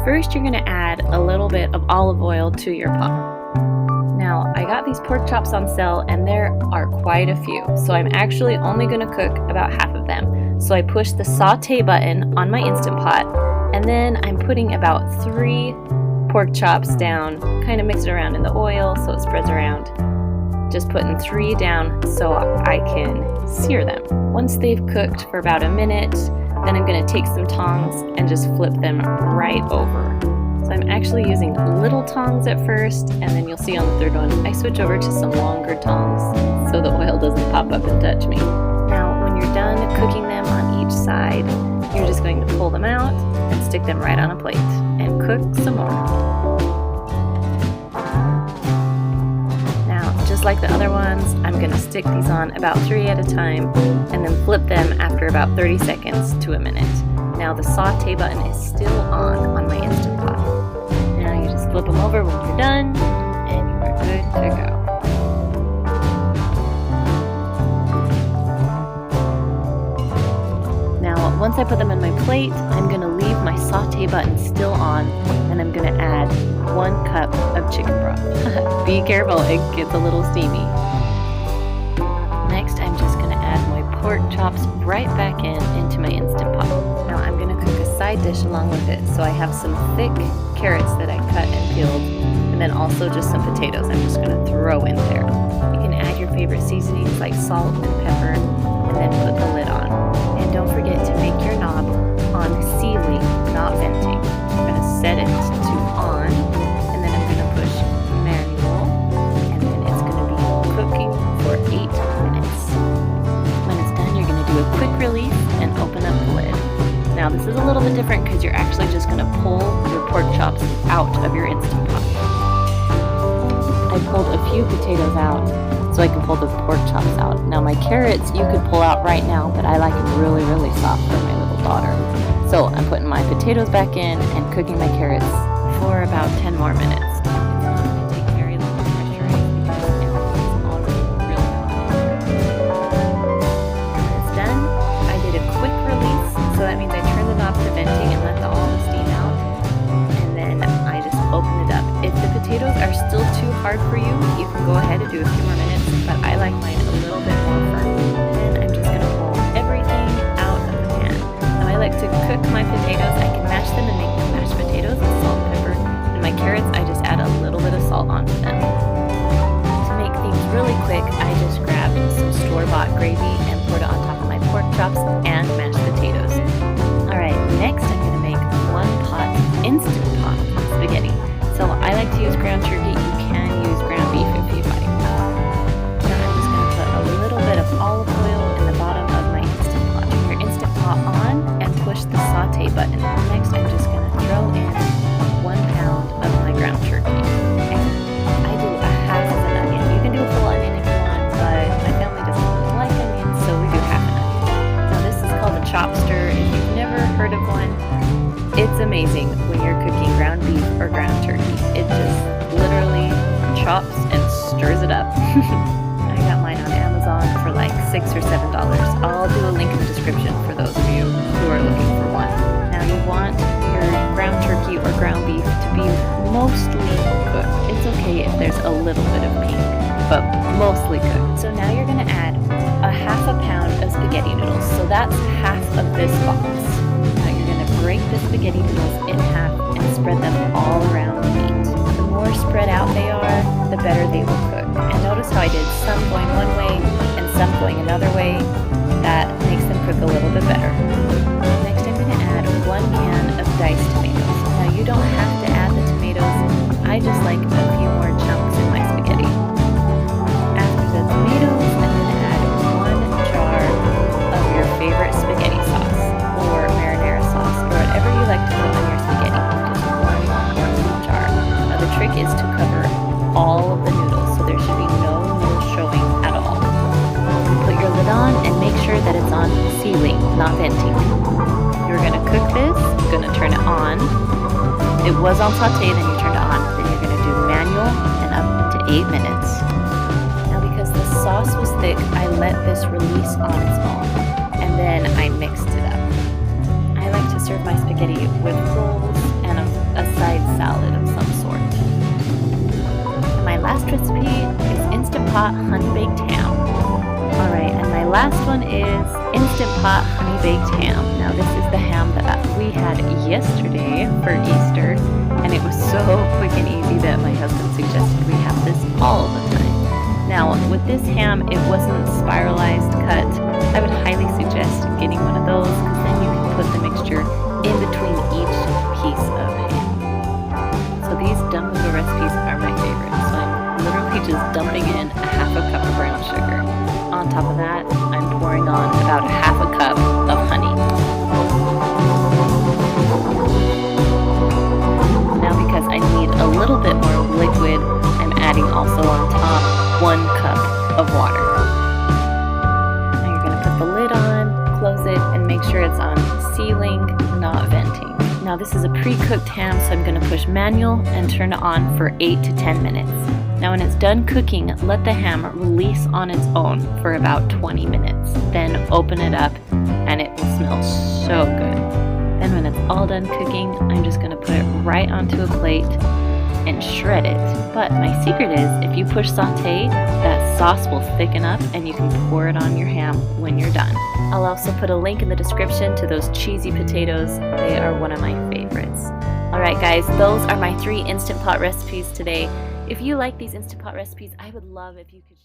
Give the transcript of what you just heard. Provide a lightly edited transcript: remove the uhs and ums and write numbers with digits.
First, you're gonna add a little bit of olive oil to your pot. Now, I got these pork chops on sale and there are quite a few, so I'm actually only gonna cook about half of them. So I push the saute button on my Instant Pot, and then I'm putting about 3 pork chops down, kind of mix it around in the oil so it spreads around. Just putting 3 down so I can sear them. Once they've cooked for about a minute, then I'm gonna take some tongs and just flip them right over. So I'm actually using little tongs at first, and then you'll see on the third one, I switch over to some longer tongs so the oil doesn't pop up and touch me. Now, when you're done cooking them on each side, you're just going to pull them out and stick them right on a plate and cook some more. Now, just like the other ones, I'm gonna stick these on about 3 at a time and then flip them after about 30 seconds to a minute. Now the saute button is still on my Instant Pot. Now you just flip them over when you're done and you are good to go. Now once I put them in my plate, I'm going to leave my saute button still on and I'm going to add 1 cup of chicken broth. Be careful, it gets a little steamy. Next I'm just going to add my pork chops right back into my Instant Pot. Now I'm going to cook a side dish along with it, so I have some thick carrots that I cut and peeled, and then also just some potatoes I'm just going to throw in there. You can add your favorite seasonings like salt and pepper, and then put the lid on. And don't forget to make your knob on sealing, not venting. I'm going to set it to on, and then I'm going to push manual, and then it's going to be cooking for 8 minutes. When it's done, you're going to do a quick release and open up the lid. Now this is a little bit different because you're actually just going to pull your pork chops out of your Instant Pot. I pulled a few potatoes out so I can pull the pork chops out. Now my carrots you could pull out right now, but I like them really, really soft for my little daughter. So I'm putting my potatoes back in and cooking my carrots for about 10 more minutes. So that means I turn the knob to venting and let all the steam out, and then I just open it up. If the potatoes are still too hard for you, you can go ahead and do a few more minutes, but I like mine a little bit more firm. Then I'm just going to pull everything out of the pan. Now I like to cook my potatoes. I can mash them and make mashed potatoes with salt and pepper, and my carrots I just add a little bit of salt onto them. To make things really quick, I just grabbed some store-bought gravy and poured it on top of my pork chops and mashed potatoes. Alright, next I'm going to make 1 pot Instant Pot spaghetti. So I like to use ground turkey. You can use ground beef if you like. Now I'm just going to put a little bit of olive oil in the bottom of my Instant Pot. Turn your Instant Pot on and push the saute button. Next I'm just going to throw in 1 pound of my ground turkey. And I do a half of an onion. You can do a full onion if you want, but my family doesn't really like onions, so we do half an onion. Now this is called a chopster. If you've never heard of one, it's amazing when you're cooking ground beef or ground turkey. It just literally chops and stirs it up. I got mine on Amazon for like $6 or $7. I'll do a link in the description for those of you who are looking for one. Now you want your ground turkey or ground beef to be mostly cooked. It's okay if there's a little bit of pink, but mostly cooked. So now you're going to add a half a pound of spaghetti noodles. So that's half of this box. Now you're going to break the spaghetti noodles in half and spread them all around the meat. The more spread out they are, the better they will cook. And notice how I did some going one way and some going another way. That makes them cook a little bit better. Next I'm going to add 1 can of diced tomatoes. Now you don't have to add the tomatoes. I just like a few more chunks in my spaghetti. After the tomatoes, I'm going to add 1 jar of your favorite spaghetti sauce or marinara sauce or whatever you like to put on your spaghetti. Just 1 jar. Now the trick is to cover all of the noodles, so there should be no noodles showing at all. Put your lid on and make sure that it's on sealing, not venting. You're going to cook this, you're going to turn it on. It was on saute, then you turn it on. Then you're going to do manual and up to 8 minutes. Now because the sauce was thick, I let this release on its own, and then I mixed it up. I like to serve my spaghetti with rolls and a recipe is Instant Pot Honey Baked Ham. Alright, and my last one is Instant Pot Honey Baked Ham. Now this is the ham that we had yesterday for Easter, and it was so quick and easy that my husband suggested we have this all the time. Now with this ham, it wasn't spiralized cut. I would highly suggest getting one of those because then you can put the mixture in between each piece of ham. So these dumbo recipes are my favorite. So I'm literally just dumping in a half a cup of brown sugar. On top of that, I'm pouring on about a half a cup of honey. Now because I need a little bit more liquid, I'm adding also on top 1 cup of water. Now you're going to put the lid on, close it, and make sure it's on sealing, not venting. Now this is a pre-cooked ham, so I'm going to push manual and turn it on for 8 to 10 minutes. Now when it's done cooking, let the ham release on its own for about 20 minutes. Then open it up and it will smell so good. Then when it's all done cooking, I'm just going to put it right onto a plate and shred it. But my secret is if you push saute, that sauce will thicken up and you can pour it on your ham when you're done. I'll also put a link in the description to those cheesy potatoes. They are one of my favorites. Alright guys, those are my 3 Instant Pot recipes today. If you like these Instant Pot recipes, I would love if you could